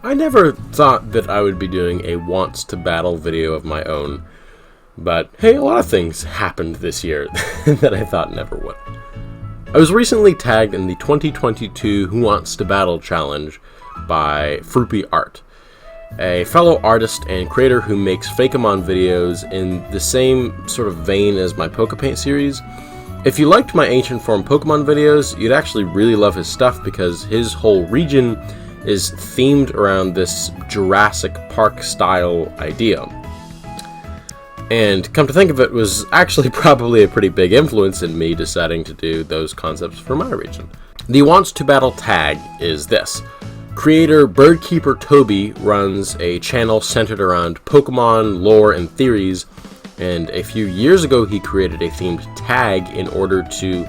I never thought that I would be doing a wants to battle video of my own, but hey, a lot of things happened this year that I thought never would. I was recently tagged in the 2022 Who Wants to Battle challenge by Fruppy Art, a fellow artist and creator who makes Fakemon videos in the same sort of vein as my Pokepaint series. If you liked my Ancient Form Pokemon videos, you'd actually really love his stuff because his whole region is themed around this Jurassic Park style idea. And come to think of it, was actually probably a pretty big influence in me deciding to do those concepts for my region. The Wants to Battle tag is this. Creator Birdkeeper Toby runs a channel centered around Pokemon, lore, and theories, and a few years ago he created a themed tag in order to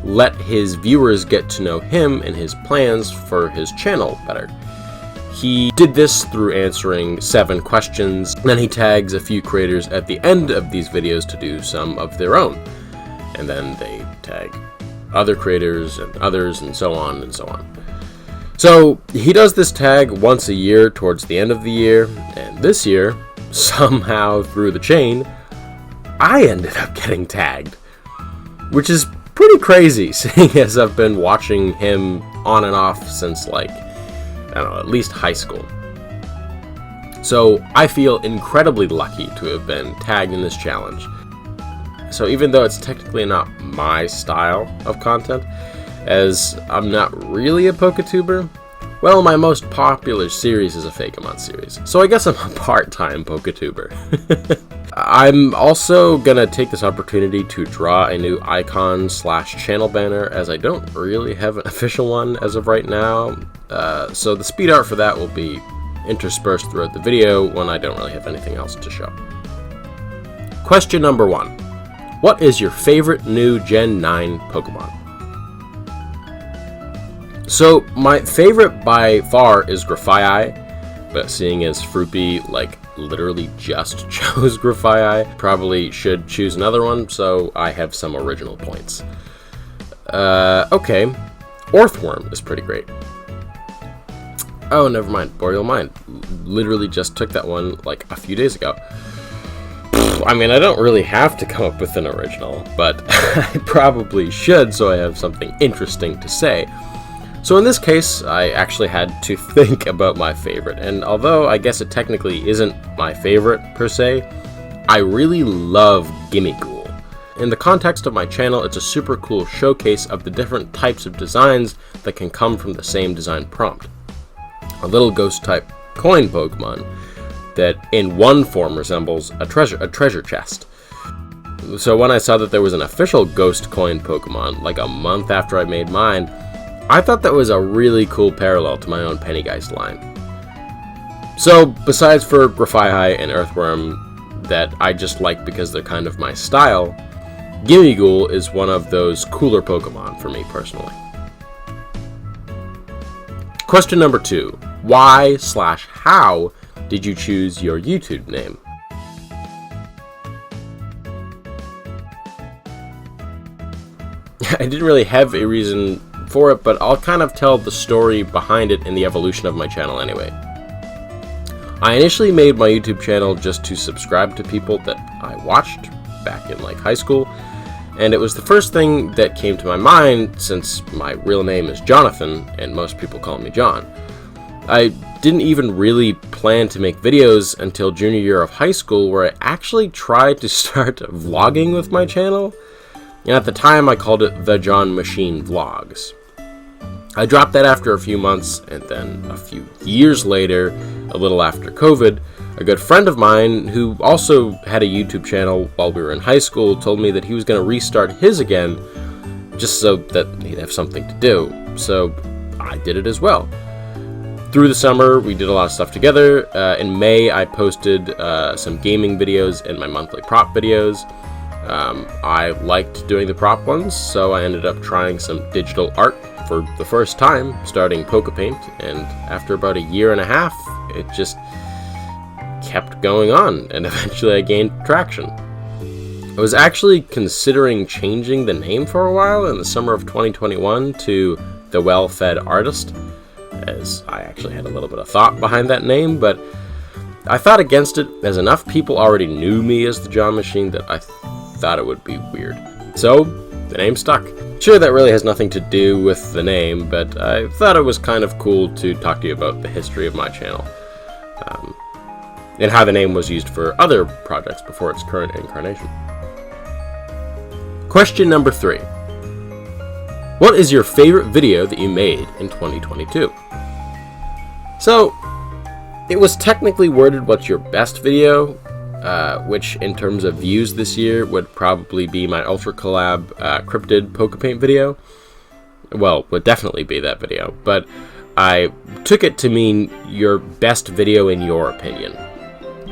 let his viewers get to know him and his plans for his channel better. He did this through answering 7 questions, then he tags a few creators at the end of these videos to do some of their own, and then they tag other creators and others and so on and so on. So he does this tag once a year towards the end of the year, and this year, somehow through the chain, I ended up getting tagged, which is pretty crazy, seeing as I've been watching him on and off since, like, I don't know, at least high school. So I feel incredibly lucky to have been tagged in this challenge. So even though it's technically not my style of content, as I'm not really a Poketuber, well, my most popular series is a Fakemon series, so I guess I'm a part-time Poketuber. I'm also gonna take this opportunity to draw a new icon/channel banner, as I don't really have an official one as of right now, so the speed art for that will be interspersed throughout the video when I don't really have anything else to show. Question number 1. What is your favorite new Gen 9 Pokemon? So, my favorite by far is Grafaiai, but seeing as Fruppy, literally just chose Grafaiai, probably should choose another one, so I have some original points. Okay. Orthworm is pretty great. Oh, never mind. Boreal Mind. Literally just took that one, a few days ago. I mean, I don't really have to come up with an original, but I probably should, so I have something interesting to say. So in this case, I actually had to think about my favorite, and although I guess it technically isn't my favorite per se, I really love Gimmighoul. In the context of my channel, it's a super cool showcase of the different types of designs that can come from the same design prompt. A little ghost-type coin Pokemon that in one form resembles a treasure chest. So when I saw that there was an official ghost coin Pokemon, a month after I made mine, I thought that was a really cool parallel to my own Pennygeist line. So, besides for Grafaiai and Earthworm that I just like because they're kind of my style, Gimmighoul is one of those cooler Pokemon for me personally. Question number 2. Why/how did you choose your YouTube name? I didn't really have a reason for it, but I'll kind of tell the story behind it in the evolution of my channel anyway. I initially made my YouTube channel just to subscribe to people that I watched back in high school, and it was the first thing that came to my mind since my real name is Jonathan and most people call me John. I didn't even really plan to make videos until junior year of high school, where I actually tried to start vlogging with my channel, and at the time I called it TheJonMachine Vlogs. I dropped that after a few months, and then a few years later, a little after COVID, a good friend of mine who also had a YouTube channel while we were in high school told me that he was going to restart his again just so that he'd have something to do. So I did it as well. Through the summer, we did a lot of stuff together. In May, I posted some gaming videos and my monthly prop videos. I liked doing the prop ones, so I ended up trying some digital art for the first time, starting Pokepaint, and after about a year and a half, it just kept going on, and eventually I gained traction. I was actually considering changing the name for a while in the summer of 2021 to The Well-Fed Artist, as I actually had a little bit of thought behind that name, but I fought against it as enough people already knew me as TheJonMachine that I thought it would be weird. So, the name stuck. Sure, that really has nothing to do with the name, but I thought it was kind of cool to talk to you about the history of my channel, and how the name was used for other projects before its current incarnation. Question number 3. What is your favorite video that you made in 2022? So, it was technically worded what's your best video, which in terms of views this year would probably be my Ultra Collab Cryptid Pokepaint video. Well, would definitely be that video, but I took it to mean your best video in your opinion.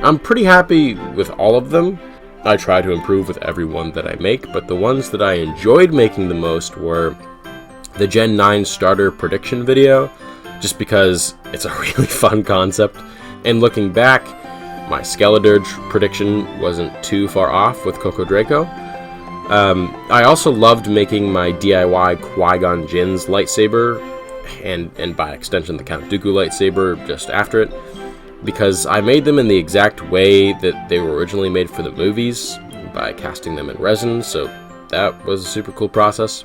I'm pretty happy with all of them. I try to improve with every one that I make, but the ones that I enjoyed making the most were the Gen 9 starter prediction video, just because it's a really fun concept. And looking back, my Skeledirge prediction wasn't too far off with Coco Draco. I also loved making my DIY Qui-Gon Jinn's lightsaber, and by extension the Count Dooku lightsaber just after it, because I made them in the exact way that they were originally made for the movies, by casting them in resin, so that was a super cool process.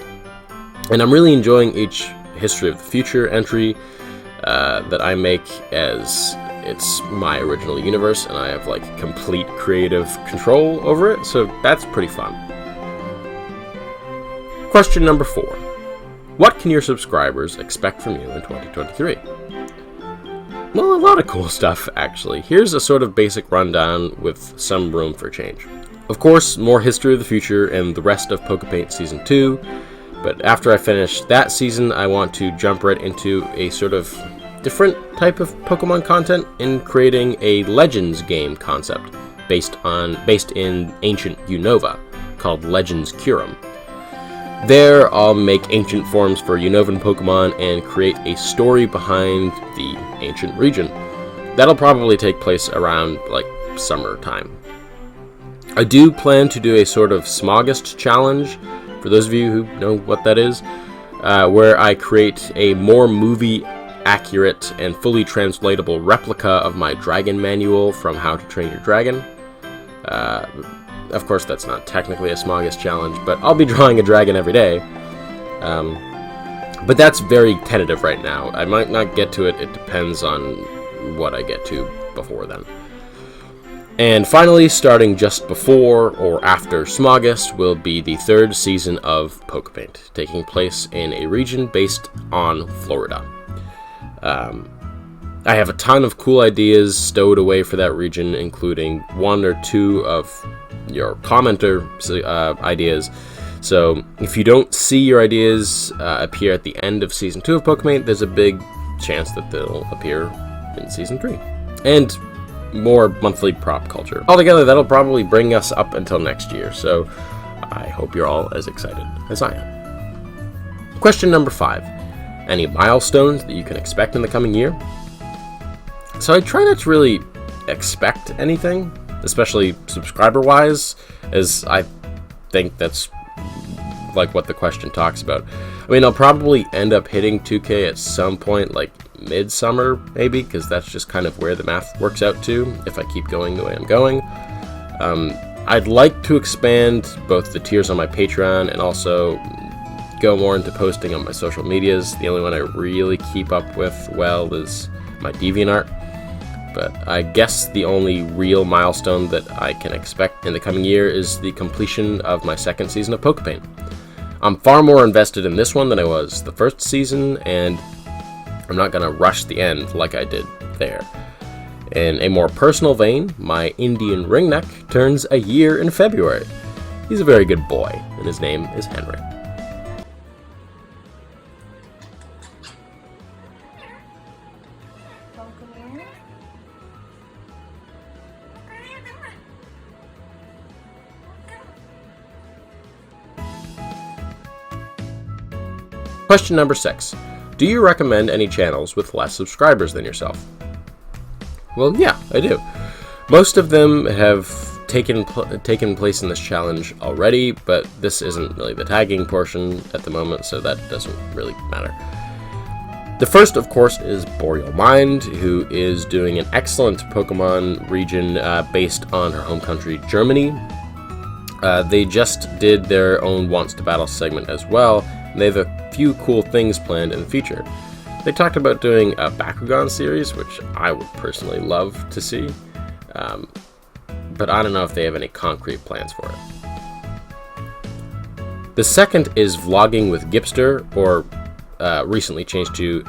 And I'm really enjoying each History of the Future entry that I make, as it's my original universe and I have like complete creative control over it, so that's pretty fun. Question number 4. What can your subscribers expect from you in 2023? Well, a lot of cool stuff, actually. Here's a sort of basic rundown with some room for change. Of course, more History of the Future and the rest of Pokepaint Season 2, but after I finish that season, I want to jump right into a sort of different type of Pokemon content in creating a Legends game concept based in ancient Unova, called Legends Kyurem. There, I'll make ancient forms for Unovan Pokemon and create a story behind the ancient region. That'll probably take place around, like, summertime. I do plan to do a sort of Smogist challenge, for those of you who know what that is, where I create a more movie-accurate and fully translatable replica of my Dragon Manual from How to Train Your Dragon. Of course, that's not technically a Smogist challenge, but I'll be drawing a dragon every day. But that's very tentative right now. I might not get to it. It depends on what I get to before then. And finally, starting just before or after Smogist will be the 3rd season of Pokepaint, taking place in a region based on Florida. I have a ton of cool ideas stowed away for that region, including 1 or 2 of your commenter ideas. So if you don't see your ideas appear at the end of Season 2 of Pokepaint, there's a big chance that they'll appear in Season 3. And more monthly prop culture. Altogether, that'll probably bring us up until next year, so I hope you're all as excited as I am. Question number 5. Any milestones that you can expect in the coming year? So I try not to really expect anything, especially subscriber-wise, as I think that's like what the question talks about. I mean, I'll probably end up hitting 2K at some point, like midsummer, maybe, because that's just kind of where the math works out to, if I keep going the way I'm going. I'd like to expand both the tiers on my Patreon and also go more into posting on my social medias. The only one I really keep up with well is my DeviantArt. But I guess the only real milestone that I can expect in the coming year is the completion of my 2nd season of Pokepaint. I'm far more invested in this one than I was the 1st season, and I'm not going to rush the end like I did there. In a more personal vein, my Indian ringneck turns a year in February. He's a very good boy, and his name is Henry. Question number 6. Do you recommend any channels with less subscribers than yourself? Well, yeah, I do. Most of them have taken place in this challenge already, but this isn't really the tagging portion at the moment, so that doesn't really matter. The first, of course, is Boreal Mind, who is doing an excellent Pokemon region based on her home country, Germany. They just did their own Wants to Battle segment as well, and they have a few cool things planned in the future. They talked about doing a Bakugan series, which I would personally love to see, but I don't know if they have any concrete plans for it. The second is Vlogging with Gipster, or recently changed to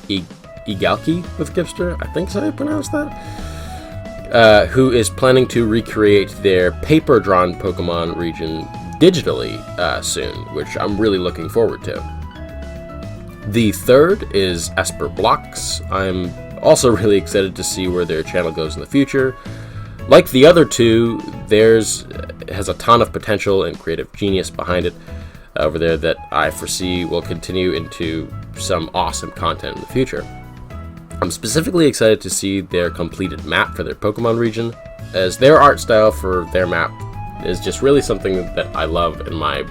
Igalki with Gipster, I think so I pronounced that, who is planning to recreate their paper-drawn Pokemon region digitally soon, which I'm really looking forward to. The third is Esper Blocks. I'm also really excited to see where their channel goes in the future. Like the other two, theirs has a ton of potential and creative genius behind it over there that I foresee will continue into some awesome content in the future. I'm specifically excited to see their completed map for their Pokemon region, as their art style for their map is just really something that I love in my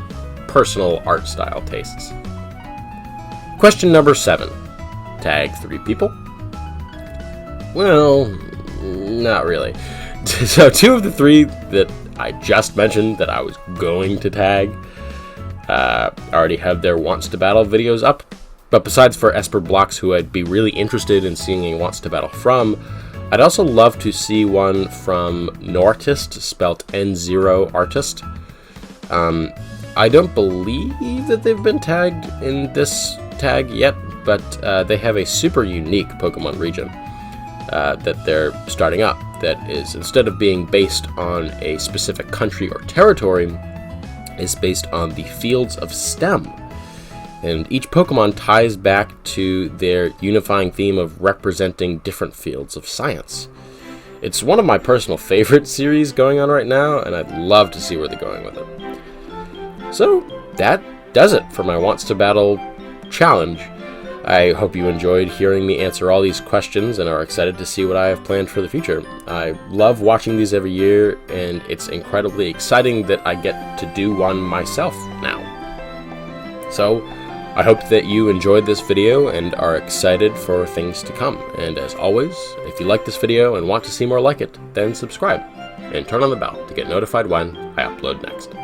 personal art style tastes. Question number 7. Tag 3 people? Well, not really. So 2 of the 3 that I just mentioned that I was going to tag already have their Wants to Battle videos up. But besides for Esper Blocks, who I'd be really interested in seeing a Wants to Battle from, I'd also love to see one from Nortist, spelt N0 Artist. I don't believe that they've been tagged in this tag yet, but they have a super unique Pokemon region that they're starting up that is, instead of being based on a specific country or territory, is based on the fields of STEM. And each Pokemon ties back to their unifying theme of representing different fields of science. It's one of my personal favorite series going on right now, and I'd love to see where they're going with it. So that does it for my Wants to Battle challenge. I hope you enjoyed hearing me answer all these questions and are excited to see what I have planned for the future. I love watching these every year, and it's incredibly exciting that I get to do one myself now. So I hope that you enjoyed this video and are excited for things to come. And as always, if you like this video and want to see more like it, then subscribe and turn on the bell to get notified when I upload next.